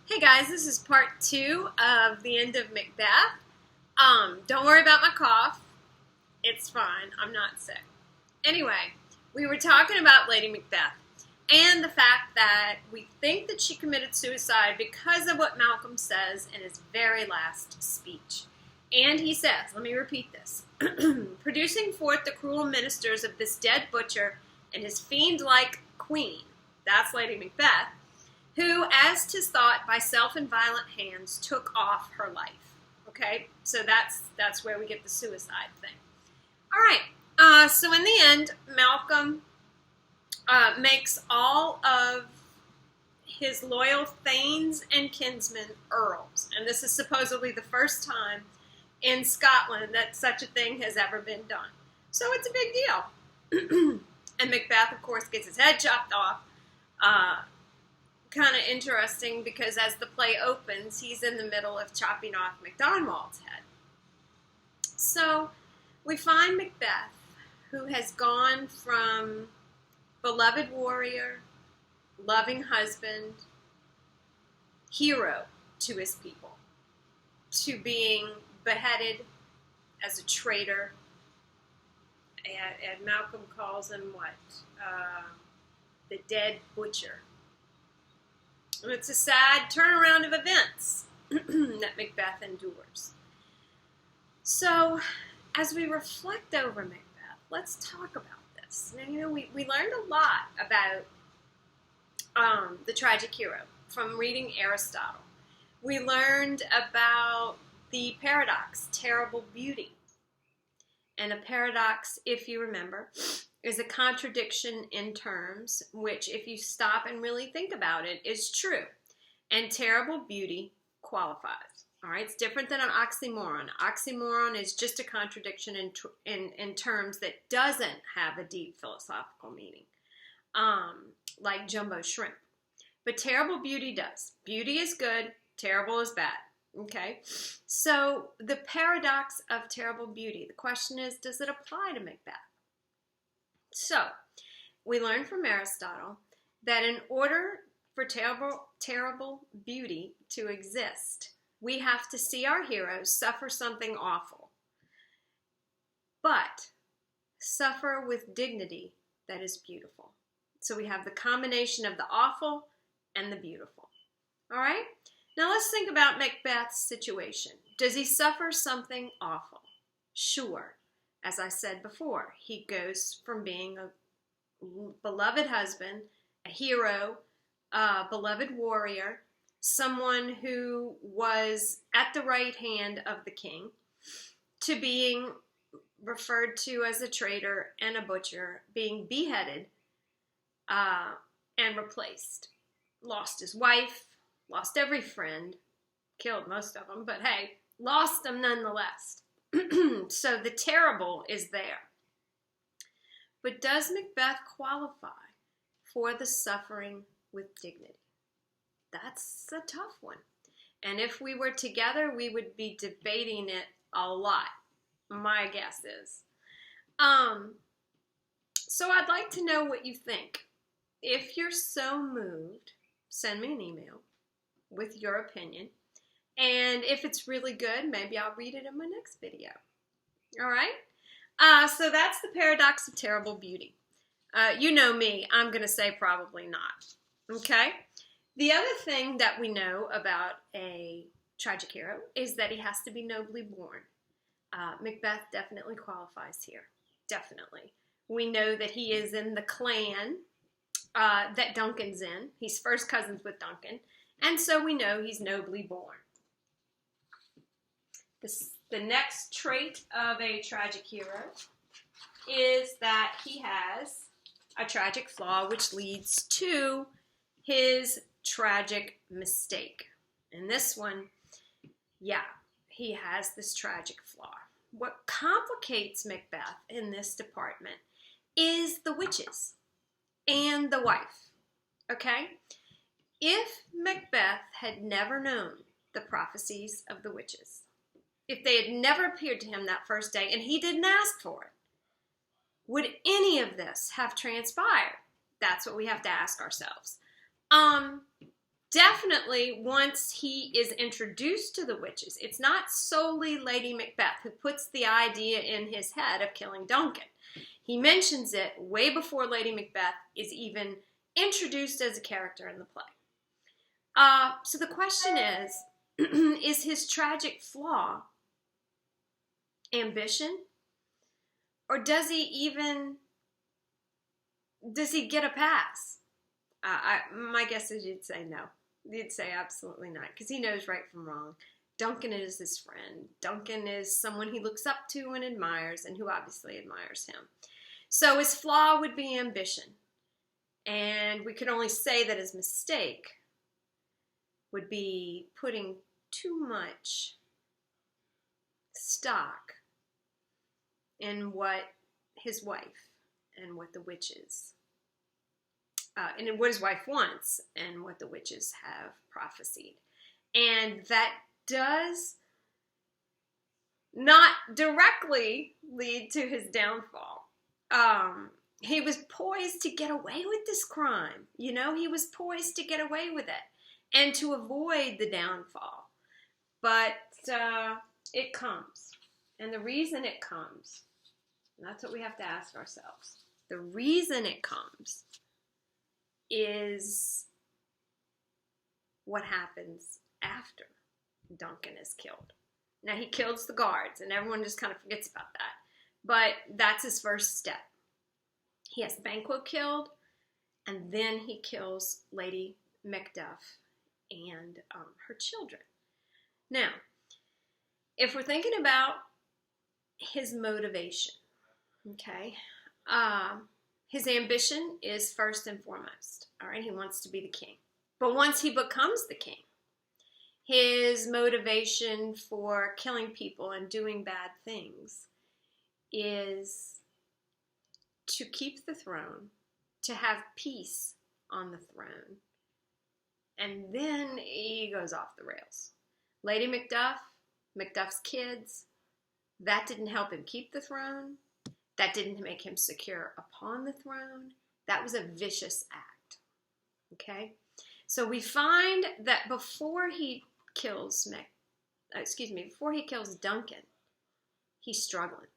Hey guys, this is part 2 of the end of Macbeth. Don't worry about my cough. It's fine. I'm not sick. Anyway, we were talking about Lady Macbeth and the fact that we think that she committed suicide because of what Malcolm says in his very last speech. And he says, let me repeat this, producing forth the cruel ministers of this dead butcher and his fiend-like queen, that's Lady Macbeth, who, as 'tis thought, by self and violent hands took off her life. Okay, so that's where we get the suicide thing. All right, so in the end, Malcolm makes all of his loyal thanes and kinsmen earls, and this is supposedly the first time in Scotland that such a thing has ever been done. So it's a big deal. And Macbeth, of course, gets his head chopped off. Kind of interesting because as the play opens, he's in the middle of chopping off Macdonald's head. So we find Macbeth, who has gone from beloved warrior, loving husband, hero to his people, to being beheaded as a traitor. And Malcolm calls him what? The dead butcher. And it's a sad turnaround of events that Macbeth endures. So, as we reflect over Macbeth, let's talk about this. Now, we learned a lot about the tragic hero from reading Aristotle. We learned about the paradox, terrible beauty. And a paradox, if you remember, is a contradiction in terms, which, if you stop and really think about it, is true. And terrible beauty qualifies. All right, it's different than an oxymoron. Oxymoron is just a contradiction in terms that doesn't have a deep philosophical meaning, like jumbo shrimp. But terrible beauty does. Beauty is good, terrible is bad. Okay, so the paradox of terrible beauty. The question is, does it apply to Macbeth? So, we learn from Aristotle that in order for terrible beauty to exist, we have to see our heroes suffer something awful, but suffer with dignity that is beautiful. So we have the combination of the awful and the beautiful. All right? Now let's think about Macbeth's situation. Does he suffer something awful? Sure. As I said before, he goes from being a beloved husband, a hero, a beloved warrior, someone who was at the right hand of the king, to being referred to as a traitor and a butcher, being beheaded and replaced. Lost his wife, lost every friend, killed most of them, but hey, lost them nonetheless. So the terrible is there. But does Macbeth qualify for the suffering with dignity? That's a tough one. And if we were together, we would be debating it a lot, my guess is. So I'd like to know what you think. If you're so moved, send me an email with your opinion. And if it's really good, maybe I'll read it in my next video. All right? So that's the paradox of terrible beauty. You know me, I'm going to say probably not. Okay? The other thing that we know about a tragic hero is that he has to be nobly born. Macbeth definitely qualifies here. Definitely. We know that he is in the clan that Duncan's in. He's first cousins with Duncan. And so we know he's nobly born. The next trait of a tragic hero is that he has a tragic flaw, which leads to his tragic mistake. And this one, yeah, he has this tragic flaw. What complicates Macbeth in this department is the witches and the wife. Okay? If Macbeth had never known the prophecies of the witches, if they had never appeared to him that first day and he didn't ask for it, would any of this have transpired? That's what we have to ask ourselves. definitely once he is introduced to the witches, it's not solely Lady Macbeth who puts the idea in his head of killing Duncan. He mentions it way before Lady Macbeth is even introduced as a character in the play. So the question is his tragic flaw ambition? Or does he get a pass? My guess is you'd say no. You'd say absolutely not, because he knows right from wrong. Duncan is his friend. Duncan is someone he looks up to and admires, and who obviously admires him. So his flaw would be ambition. And we could only say that his mistake would be putting too much stock in what his wife and what the witches, and what his wife wants and what the witches have prophesied. And that does not directly lead to his downfall. He was poised to get away with this crime. You know, he was poised to get away with it and to avoid the downfall. But it comes. And the reason it comes, and that's what we have to ask ourselves, the reason it comes is what happens after Duncan is killed. Now, he kills the guards, and everyone just kind of forgets about that. But that's his first step. He has Banquo killed, and then he kills Lady Macduff and her children. Now, if we're thinking about his motivation, okay, his ambition is first and foremost. All right, he wants to be the king. But once he becomes the king, his motivation for killing people and doing bad things is to keep the throne, to have peace on the throne. And then he goes off the rails. Lady Macduff, Macduff's kids, that didn't help him keep the throne. That didn't make him secure upon the throne. That was a vicious act. Okay? So we find that before he kills Duncan, he's struggling.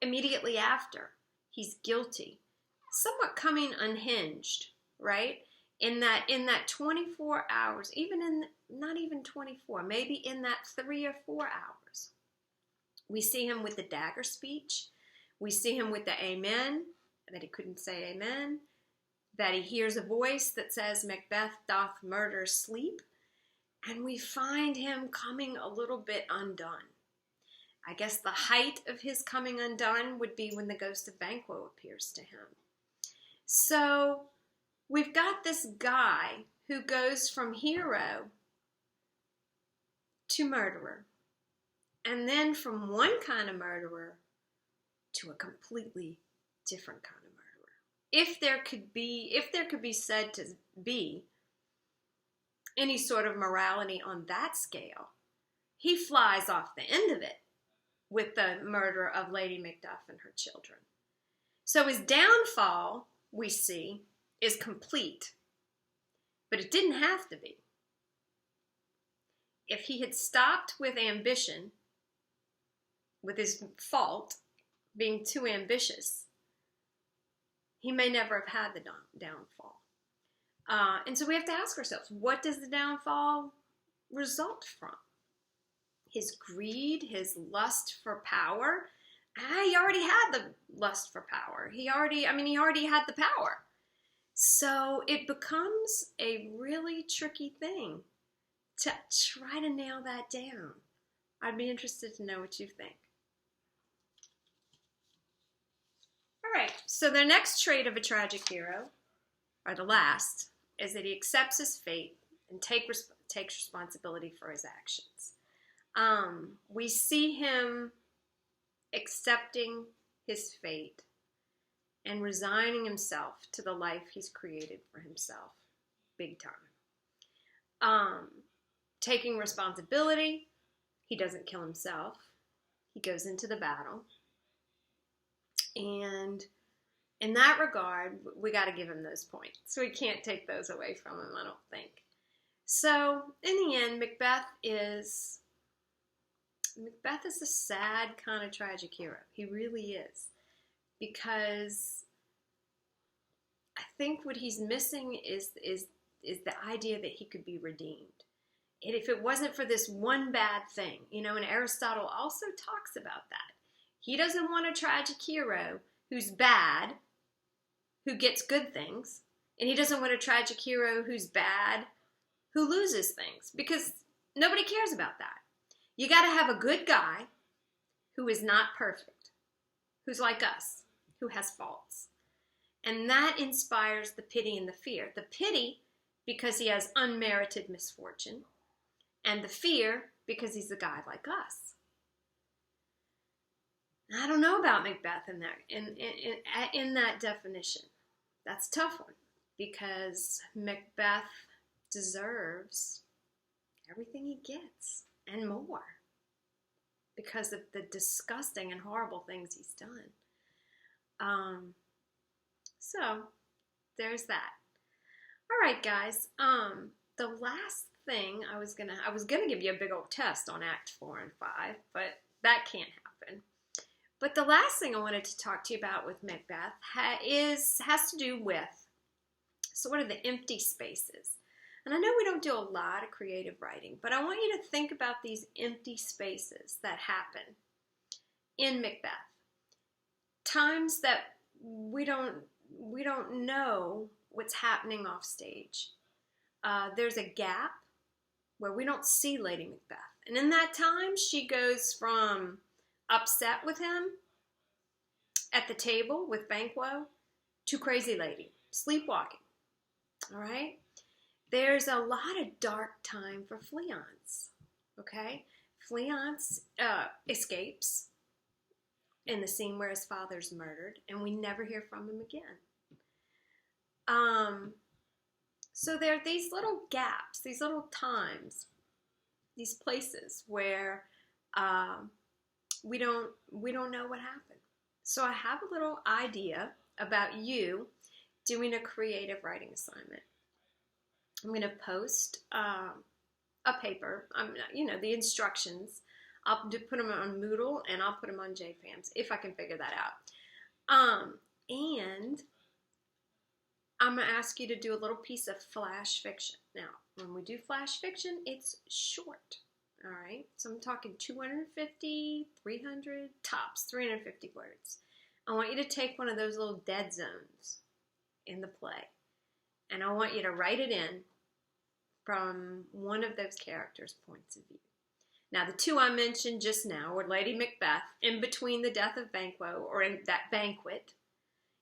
Immediately after, he's guilty, somewhat coming unhinged, right? In that 24 hours, not even 24, maybe in that 3 or 4 hours, we see him with the dagger speech. We see him with the amen, that he couldn't say amen, that he hears a voice that says, Macbeth doth murder sleep, and we find him coming a little bit undone. I guess the height of his coming undone would be when the ghost of Banquo appears to him. So we've got this guy who goes from hero to murderer, and then from one kind of murderer to a completely different kind of murderer. If there could be said to be any sort of morality on that scale, he flies off the end of it with the murder of Lady Macduff and her children. So his downfall, we see, is complete. But it didn't have to be. If he had stopped with ambition, with his fault, being too ambitious, he may never have had the downfall. And so we have to ask ourselves, what does the downfall result from? His greed, his lust for power? He already had the lust for power. He already had the power. So it becomes a really tricky thing to try to nail that down. I'd be interested to know what you think. All right, so the next trait of a tragic hero, or the last, is that he accepts his fate and takes responsibility for his actions. We see him accepting his fate and resigning himself to the life he's created for himself, big time. Taking responsibility, he doesn't kill himself. He goes into the battle. And in that regard, we got to give him those points. So we can't take those away from him, I don't think. So in the end, Macbeth is a sad kind of tragic hero. He really is. Because I think what he's missing is the idea that he could be redeemed. And if it wasn't for this one bad thing, and Aristotle also talks about that. He doesn't want a tragic hero who's bad, who gets good things, and he doesn't want a tragic hero who's bad, who loses things, because nobody cares about that. You got to have a good guy who is not perfect, who's like us, who has faults. And that inspires the pity and the fear. The pity because he has unmerited misfortune, and the fear because he's a guy like us. I don't know about Macbeth in that definition. That's a tough one, because Macbeth deserves everything he gets and more because of the disgusting and horrible things he's done. So there's that. All right, guys. The last thing I was gonna give you a big old test on Act 4 and 5, but that can't happen. But the last thing I wanted to talk to you about with Macbeth has to do with sort of the empty spaces. And I know we don't do a lot of creative writing, but I want you to think about these empty spaces that happen in Macbeth. Times that we don't know what's happening off stage. There's a gap where we don't see Lady Macbeth. And in that time, she goes from upset with him at the table with Banquo to crazy lady, sleepwalking. All right? There's a lot of dark time for Fleance. Okay? Fleance escapes in the scene where his father's murdered, and we never hear from him again. So there are these little gaps, these little times, these places where we don't know what happened. So I have a little idea about you doing a creative writing assignment. I'm going to post a paper, the instructions. I'll put them on Moodle, and I'll put them on JPAMS if I can figure that out. And I'm going to ask you to do a little piece of flash fiction. Now, when we do flash fiction, it's short. All right? So I'm talking 250, 300, tops, 350 words. I want you to take one of those little dead zones in the play, and I want you to write it in from one of those characters' points of view. Now, the two I mentioned just now were Lady Macbeth, in between the death of Banquo, or in that banquet,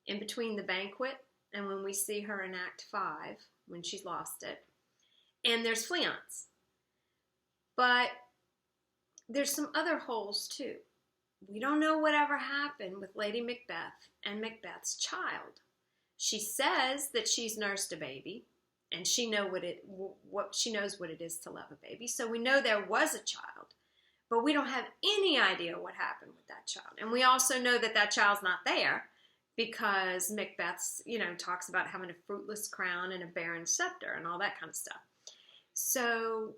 in between the banquet and when we see her in Act 5, when she's lost it. And there's Fleance. But there's some other holes, too. We don't know whatever happened with Lady Macbeth and Macbeth's child. She says that she's nursed a baby, and she knows what it is to love a baby. So we know there was a child, but we don't have any idea what happened with that child. And we also know that that child's not there because Macbeth's, talks about having a fruitless crown and a barren scepter and all that kind of stuff. So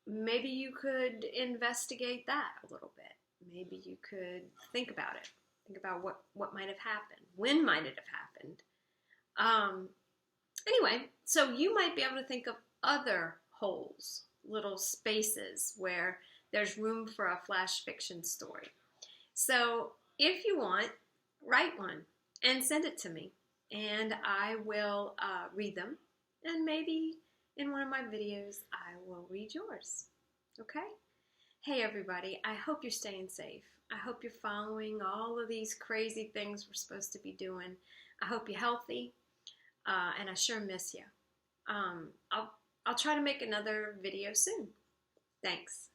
maybe you could investigate that a little bit. Maybe you could think about it. Think about what might have happened. When might it have happened? Anyway, so you might be able to think of other holes, little spaces where there's room for a flash fiction story. So if you want, write one and send it to me, and I will read them, and maybe in one of my videos I will read yours. Okay? Hey everybody, I hope you're staying safe. I hope you're following all of these crazy things we're supposed to be doing. I hope you're healthy, and I sure miss you. I'll try to make another video soon. Thanks.